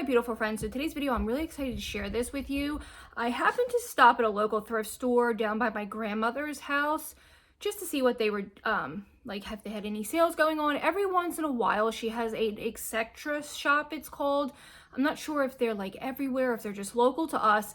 my beautiful friends. So today's video, I'm really excited to share this with you. I happened to stop at a local thrift store down by my grandmother's house just to see what they were, like if they had any sales going on. Every once in a while, she has a etc. shop, it's called. I'm not sure if they're like everywhere, if they're just local to us,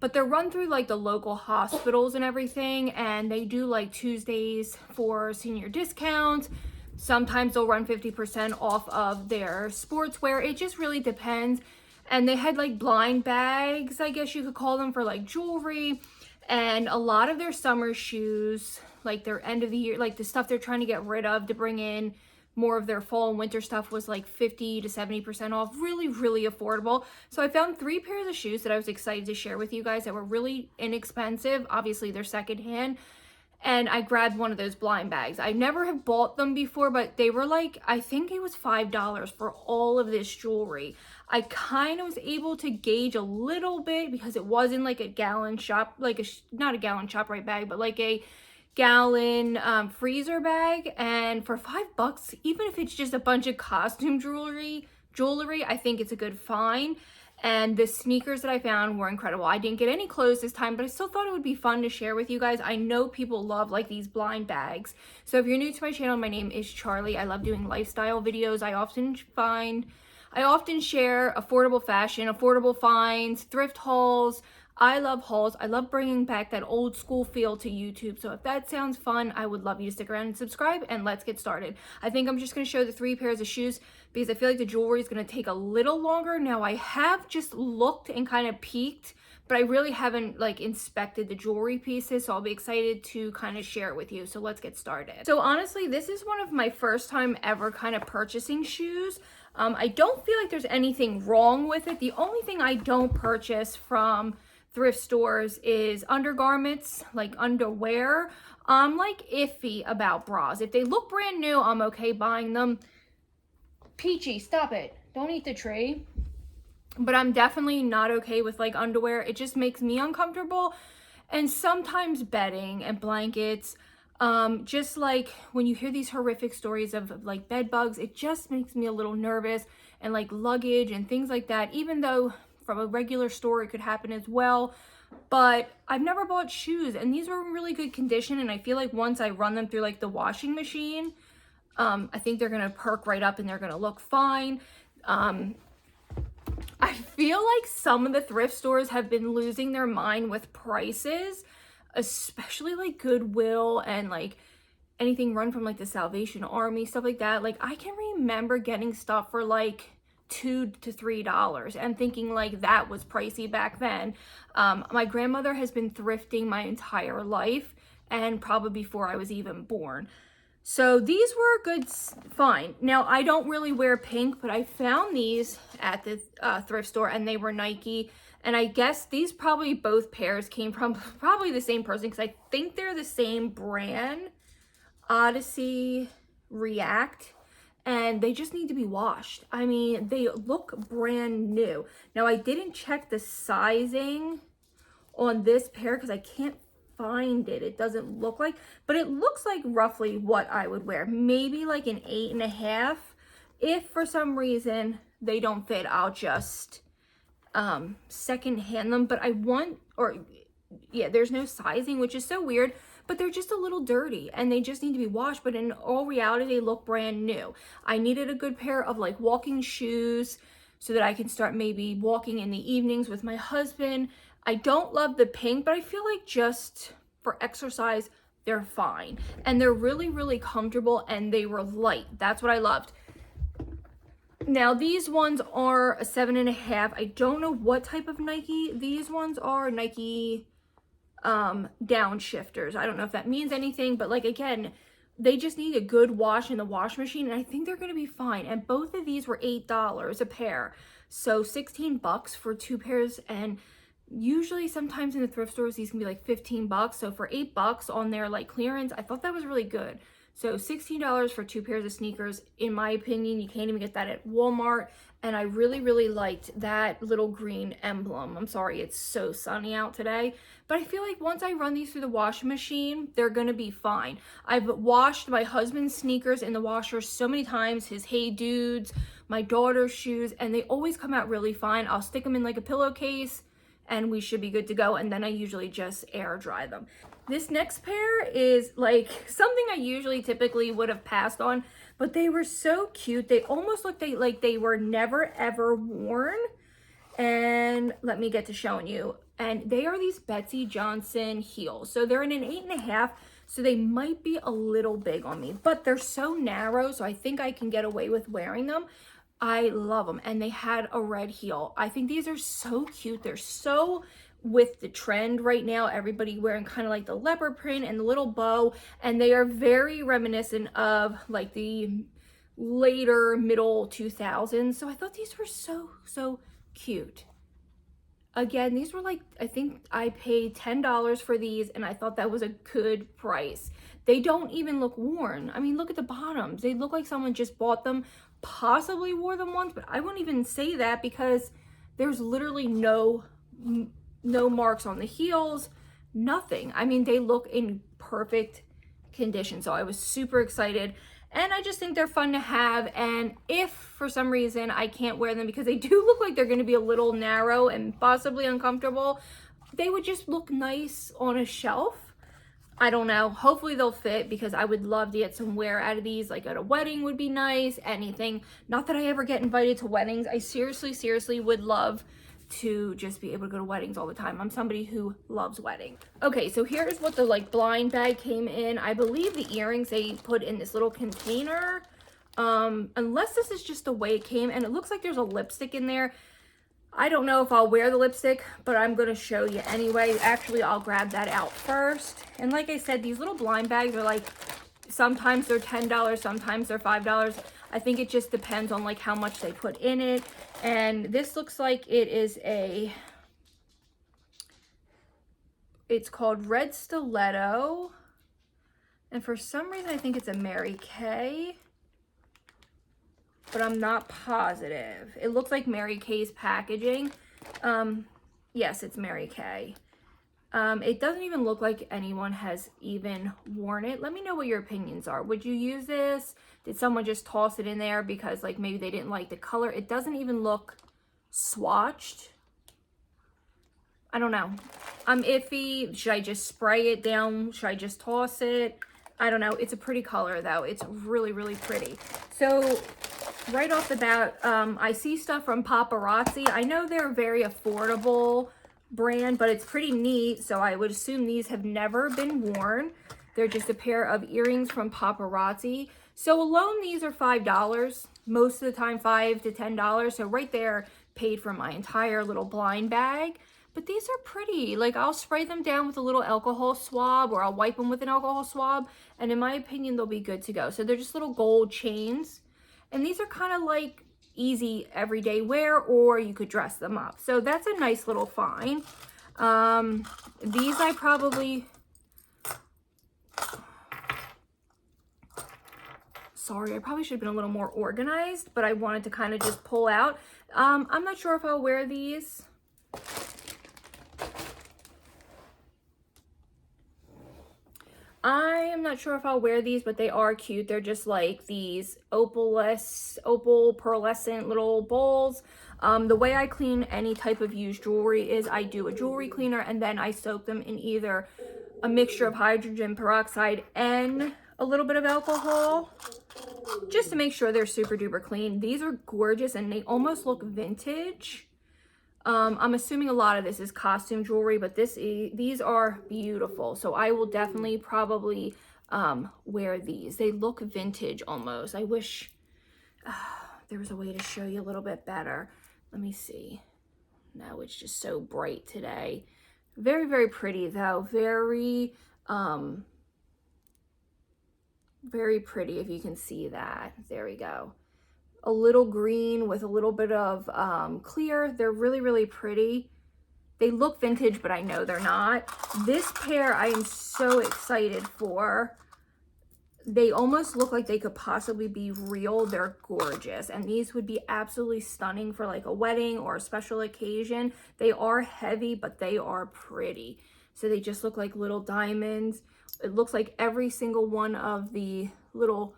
but they're run through like the local hospitals and everything. And they do like Tuesdays for senior discounts. Sometimes they'll run 50% off of their sportswear. It just really depends. And they had like blind bags, I guess you could call them, for like jewelry. And a lot of their summer shoes, like their end of the year, like the stuff they're trying to get rid of to bring in more of their fall and winter stuff, was like 50 to 70% off. Really, really affordable. So I found 3 pairs of shoes that I was excited to share with you guys that were really inexpensive. Obviously, they're secondhand. And I grabbed one of those blind bags. I never have bought them before, but they were like, I think it was $5 for all of this jewelry. I kind of was able to gauge a little bit because it wasn't like a gallon shop, like not a gallon ShopRite bag, but like a gallon freezer bag. And for $5, even if it's just a bunch of costume jewelry, I think it's a good find. And the sneakers that I found were incredible. I didn't get any clothes this time, but I still thought it would be fun to share with you guys. I know people love like these blind bags. So if you're new to my channel, my name is Charlie. I love doing lifestyle videos. I often share affordable fashion, affordable finds, thrift hauls. I love hauls. I love bringing back that old school feel to YouTube. So if that sounds fun, I would love you to stick around and subscribe, and let's get started. I think I'm just going to show the 3 pairs of shoes because I feel like the jewelry is going to take a little longer. Now, I have just looked and kind of peeked, but I really haven't like inspected the jewelry pieces. So I'll be excited to kind of share it with you. So let's get started. So honestly, this is one of my first time ever kind of purchasing shoes. I don't feel like there's anything wrong with it. The only thing I don't purchase from thrift stores is undergarments, like underwear. I'm like iffy about bras. If they look brand new, I'm okay buying them. Peachy, stop it. Don't eat the tree. But I'm definitely not okay with like underwear. It just makes me uncomfortable. And sometimes bedding and blankets. Just like when you hear these horrific stories of like bed bugs, it just makes me a little nervous. And like luggage and things like that, even though from a regular store it could happen as well. But I've never bought shoes, and these were in really good condition, and I feel like once I run them through like the washing machine, I think they're gonna perk right up and they're gonna look fine. I feel like some of the thrift stores have been losing their mind with prices, especially like Goodwill and like anything run from like the Salvation Army, stuff like that. Like I can remember getting stuff for like $2 to $3 and thinking like that was pricey back then. My grandmother has been thrifting my entire life, and probably before I was even born. So these were a good find. Now I don't really wear pink, but I found these at the thrift store, and they were Nike. And I guess these probably both pairs came from probably the same person, because I think they're the same brand, Odyssey React. And they just need to be washed. I mean, they look brand new. Now, I didn't check the sizing on this pair because I can't find it. It doesn't look like, but it looks like roughly what I would wear. Maybe like an 8.5. If for some reason they don't fit, I'll just second hand them. But there's no sizing, which is so weird. But they're just a little dirty and they just need to be washed. But in all reality, they look brand new. I needed a good pair of like walking shoes so that I can start maybe walking in the evenings with my husband. I don't love the pink, but I feel like just for exercise, they're fine. And they're really, really comfortable, and they were light. That's what I loved. Now, these ones are a 7.5. I don't know what type of Nike these ones are. Nike downshifters. I don't know if that means anything, but like again, they just need a good wash in the wash machine, and I think they're going to be fine. And both of these were $8 a pair, so $16 for 2 pairs. And usually sometimes in the thrift stores these can be like $15. So for $8 on their like clearance, I thought that was really good. So $16 for 2 pairs of sneakers, in my opinion. You can't even get that at Walmart. and I really, really liked that little green emblem. I'm sorry, it's so sunny out today, but I feel like once I run these through the washing machine, they're gonna be fine. I've washed my husband's sneakers in the washer so many times, his Hey Dudes, my daughter's shoes, and they always come out really fine. I'll stick them in like a pillowcase and we should be good to go, and then I usually just air dry them. This next pair is like something I usually typically would have passed on, but they were so cute. They almost looked like they were never ever worn. And let me get to showing you. And they are these Betsy Johnson heels. So they're in an 8.5, so they might be a little big on me, but they're so narrow, so I think I can get away with wearing them. I love them, and they had a red heel. I think these are so cute. They're so with the trend right now, everybody wearing kind of like the leopard print and the little bow, and they are very reminiscent of like the later middle 2000s. So I thought these were so cute. Again, these were like, I think I paid $10 for these, and I thought that was a good price. They don't even look worn. I mean, look at the bottoms. They look like someone just bought them, possibly wore them once, but I wouldn't even say that because there's literally no marks on the heels, nothing. I mean, they look in perfect condition. So I was super excited, and I just think they're fun to have. And if for some reason I can't wear them because they do look like they're going to be a little narrow and possibly uncomfortable, they would just look nice on a shelf. I don't know. Hopefully they'll fit, because I would love to get some wear out of these. Like at a wedding would be nice, anything. Not that I ever get invited to weddings. I seriously would love to just be able to go to weddings all the time. I'm somebody who loves weddings. Okay, so here's what the like blind bag came in. I believe the earrings they put in this little container. Unless this is just the way it came, and it looks like there's a lipstick in there. I don't know if I'll wear the lipstick, but I'm going to show you anyway. Actually, I'll grab that out first. And like I said, these little blind bags are like, sometimes they're $10, sometimes they're $5. I think it just depends on like how much they put in it. And this looks like it is it's called Red Stiletto. And for some reason, I think it's a Mary Kay, but I'm not positive. It looks like Mary Kay's packaging. Yes, it's Mary Kay. It doesn't even look like anyone has even worn it. Let me know what your opinions are. Would you use this? Did someone just toss it in there because like maybe they didn't like the color? It doesn't even look swatched. I don't know. I'm iffy. Should I just spray it down? Should I just toss it? I don't know. It's a pretty color though. It's really pretty. So right off the bat, I see stuff from Paparazzi. I know they're a very affordable brand, but it's pretty neat. So I would assume these have never been worn. They're just a pair of earrings from Paparazzi. So alone, these are $5. Most of the time, $5 to $10. So right there, paid for my entire little blind bag. But these are pretty. Like, I'll spray them down with a little alcohol swab, or I'll wipe them with an alcohol swab. And in my opinion, they'll be good to go. So they're just little gold chains. And these are kind of like easy everyday wear, or you could dress them up. So that's a nice little find. These I probably... Sorry, I probably should have been a little more organized, but I wanted to kind of just pull out. I'm not sure if I'll wear these. I am not sure if I'll wear these, but they are cute. They're just like these opal pearlescent little bowls. The way I clean any type of used jewelry is I do a jewelry cleaner, and then I soak them in either a mixture of hydrogen peroxide and a little bit of alcohol, just to make sure they're super duper clean. These are gorgeous, and they almost look vintage. I'm assuming a lot of this is costume jewelry, but these are beautiful. So I will definitely probably wear these. They look vintage almost. I wish there was a way to show you a little bit better. Let me see. No, it's just so bright today. Very pretty though. Very pretty, if you can see that. There we go. A little green with a little bit of clear. They're really pretty. They look vintage, but I know they're not. This pair I am so excited for. They almost look like they could possibly be real. They're gorgeous. And these would be absolutely stunning for like a wedding or a special occasion. They are heavy, but they are pretty. So they just look like little diamonds. It looks like every single one of the little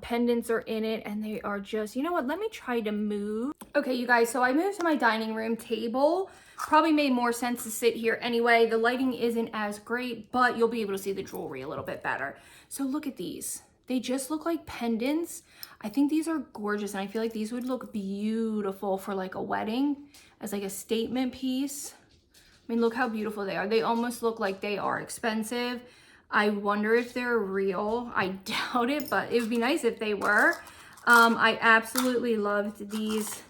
pendants are in it, and they are just, you know what, let me try to move. Okay, you guys, so I moved to my dining room table. Probably made more sense to sit here anyway. The lighting isn't as great, but you'll be able to see the jewelry a little bit better. So look at these. They just look like pendants. I think these are gorgeous, and I feel like these would look beautiful for like a wedding as like a statement piece. I mean, look how beautiful they are. They almost look like they are expensive. I wonder if they're real. I doubt it, but it would be nice if they were. I absolutely loved these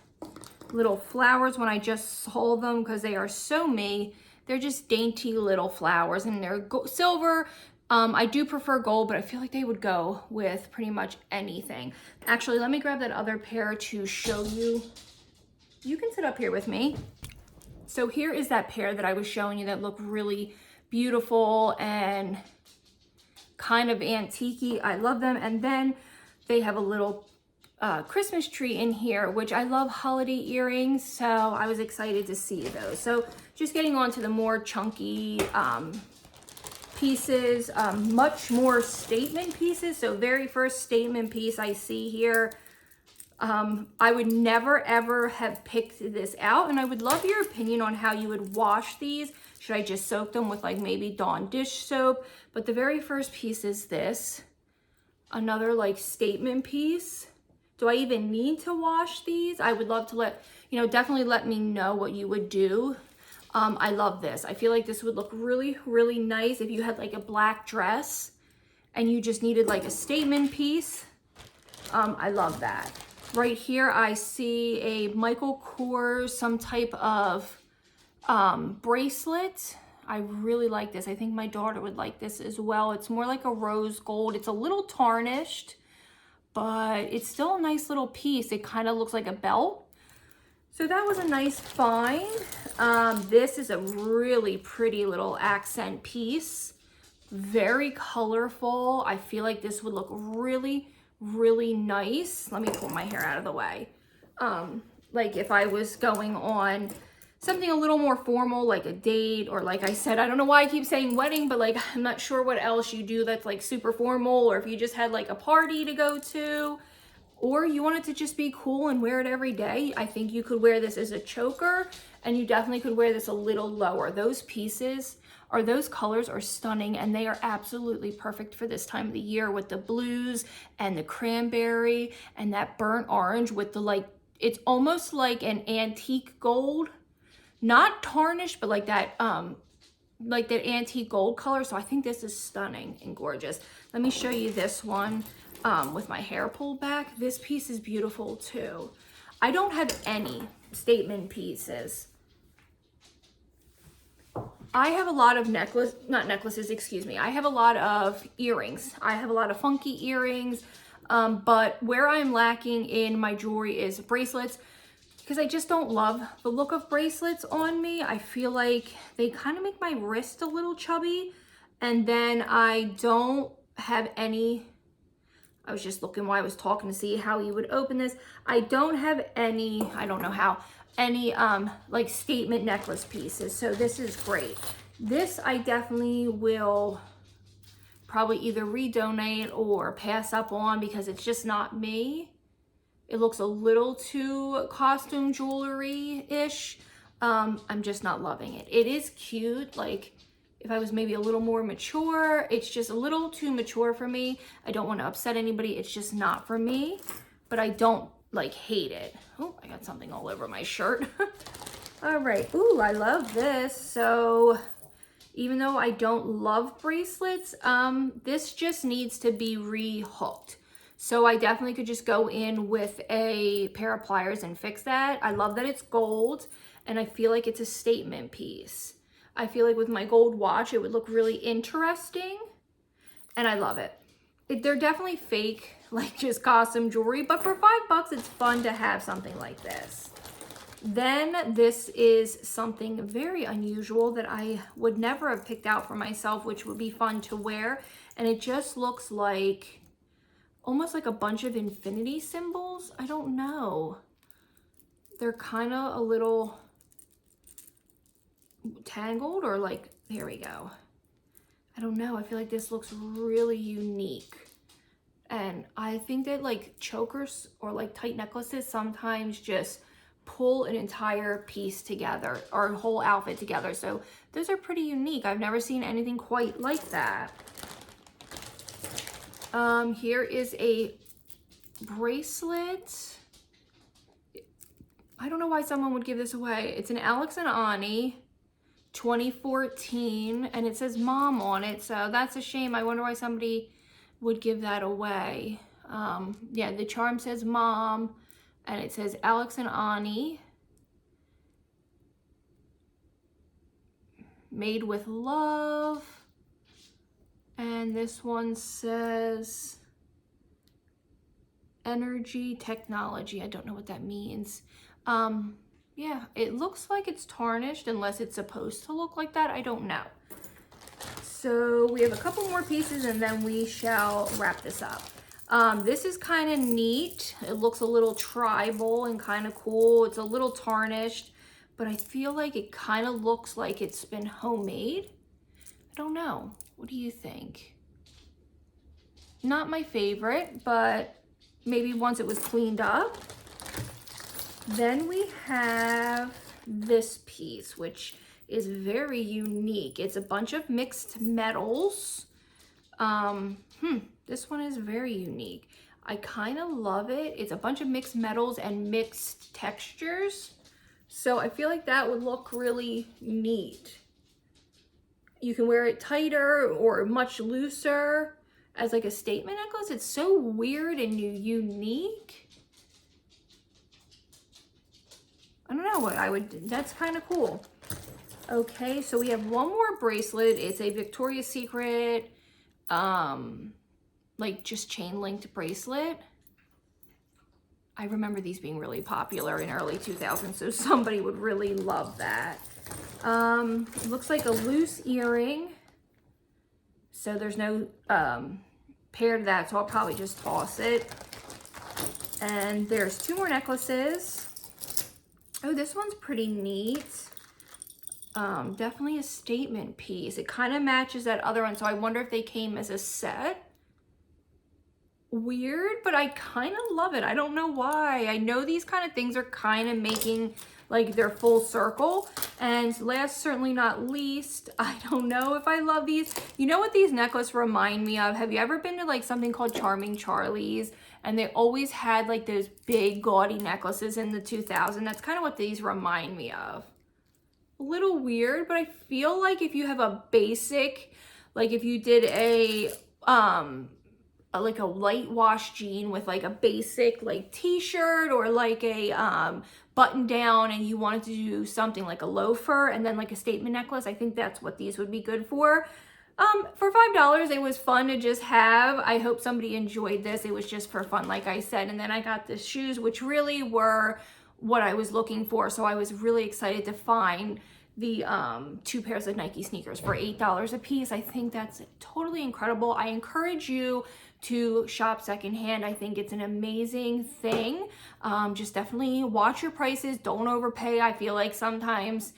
little flowers when I just saw them because they are so me. They're just dainty little flowers, and they're silver. I do prefer gold, but I feel like they would go with pretty much anything. Actually, let me grab that other pair to show you. You can sit up here with me. So here is that pair that I was showing you that look really beautiful and kind of antique-y. I love them. And then they have a little Christmas tree in here, which I love holiday earrings. So I was excited to see those. So just getting on to the more chunky pieces, much more statement pieces. So very first statement piece I see here. I would never ever have picked this out, and I would love your opinion on how you would wash these. Should I just soak them with like maybe Dawn dish soap? But the very first piece is this, another like statement piece. Do I even need to wash these? I would love to definitely let me know what you would do. I love this. I feel like this would look really, really nice if you had like a black dress and you just needed like a statement piece. I love that. Right here, I see a Michael Kors, some type of bracelet. I really like this. I think my daughter would like this as well. It's more like a rose gold. It's a little tarnished, but it's still a nice little piece. It kind of looks like a belt. So that was a nice find. This is a really pretty little accent piece. Very colorful. I feel like this would look really, really nice. Let me pull my hair out of the way. Like if I was going on something a little more formal, like a date, or like I said, I don't know why I keep saying wedding, but like I'm not sure what else you do that's like super formal, or if you just had like a party to go to, or you want it to just be cool and wear it every day. I think you could wear this as a choker, and you definitely could wear this a little lower. Those pieces or those colors are stunning, and they are absolutely perfect for this time of the year with the blues and the cranberry and that burnt orange with the like, it's almost like an antique gold, not tarnished, but like that antique gold color. So I think this is stunning and gorgeous. Let me show you this one with my hair pulled back. This piece is beautiful too. I don't have any statement pieces. I have a lot of I have a lot of earrings. I have a lot of funky earrings, but where I'm lacking in my jewelry is bracelets, because I just don't love the look of bracelets on me. I feel like they kind of make my wrist a little chubby, and then I don't have any, I was just looking while I was talking to see how you would open this. I don't have any, I don't know how, any like statement necklace pieces. So this is great. This I definitely will probably either redonate or pass up on because it's just not me. It looks a little too costume jewelry-ish. I'm just not loving it. It is cute. Like if I was maybe a little more mature, it's just a little too mature for me. I don't want to upset anybody. It's just not for me, but I don't like hate it. Oh, I got something all over my shirt. All right. Ooh, I love this. So even though I don't love bracelets, this just needs to be re-hooked. So I definitely could just go in with a pair of pliers and fix that. I love that it's gold, and I feel like it's a statement piece. I feel like with my gold watch, it would look really interesting, and I love it. They're definitely fake, like just costume jewelry, but for $5, it's fun to have something like this. Then this is something very unusual that I would never have picked out for myself, which would be fun to wear. and it just looks like almost like a bunch of infinity symbols. I don't know. They're kind of a little tangled, or like, here we go. I don't know. I feel like this looks really unique. And I think that like chokers or like tight necklaces sometimes just pull an entire piece together or a whole outfit together. So those are pretty unique. I've never seen anything quite like that. Here is a bracelet. I don't know why someone would give this away. It's an Alex and Ani 2014, and it says mom on it, so that's a shame. I wonder why somebody would give that away. Yeah, the charm says mom, and it says Alex and Ani, made with love, and this one says energy technology. I don't know what that means. Yeah, it looks like it's tarnished unless it's supposed to look like that. I don't know. So we have a couple more pieces and then we shall wrap this up. This is kind of neat. It looks a little tribal and kind of cool. It's a little tarnished, but I feel like it kind of looks like it's been homemade. I don't know. What do you think? Not my favorite, but maybe once it was cleaned up. Then we have this piece, which is very unique. It's a bunch of mixed metals. This one is very unique. I kind of love it. It's a bunch of mixed metals and mixed textures. So I feel like that would look really neat. You can wear it tighter or much looser as like a statement necklace. It's so weird and unique. I don't know what I would, that's kind of cool. Okay, so we have one more bracelet. It's a Victoria's Secret, like just chain linked bracelet. I remember these being really popular in early 2000s, so somebody would really love that. It looks like a loose earring. So there's no pair to that, so I'll probably just toss it. And there's two more necklaces. Oh, this one's pretty neat. Definitely a statement piece. It kind of matches that other one, so I wonder if they came as a set. Weird, but I kind of love it. I don't know why. I know these kind of things are kind of making like their full circle. And last, certainly not least, I don't know if I love these. You know what these necklaces remind me of? Have you ever been to like something called Charming Charlie's? And they always had like those big gaudy necklaces in the 2000s. That's kind of what these remind me of. A little weird, but I feel like if you have a basic, like if you did a like a light wash jean with like a basic like t-shirt or like a button down, and you wanted to do something like a loafer and then like a statement necklace, I think that's what these would be good for. For $5, it was fun to just have. I hope somebody enjoyed this. It was just for fun, like I said. And then I got the shoes, which really were what I was looking for. So I was really excited to find the two pairs of Nike sneakers for $8 a piece. I think that's totally incredible. I encourage you to shop secondhand. I think it's an amazing thing. Just definitely watch your prices. Don't overpay. I feel like sometimes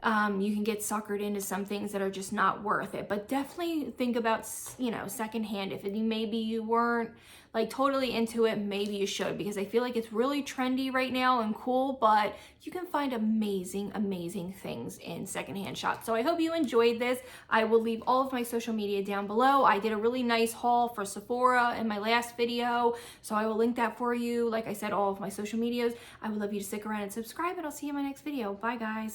you can get suckered into some things that are just not worth it, but definitely think about, you know, secondhand. If maybe you weren't like totally into it, maybe you should, because I feel like it's really trendy right now and cool, but you can find amazing, amazing things in secondhand shops. So I hope you enjoyed this. I will leave all of my social media down below. I did a really nice haul for Sephora in my last video, so I will link that for you. Like I said, all of my social medias. I would love you to stick around and subscribe, and I'll see you in my next video. Bye, guys.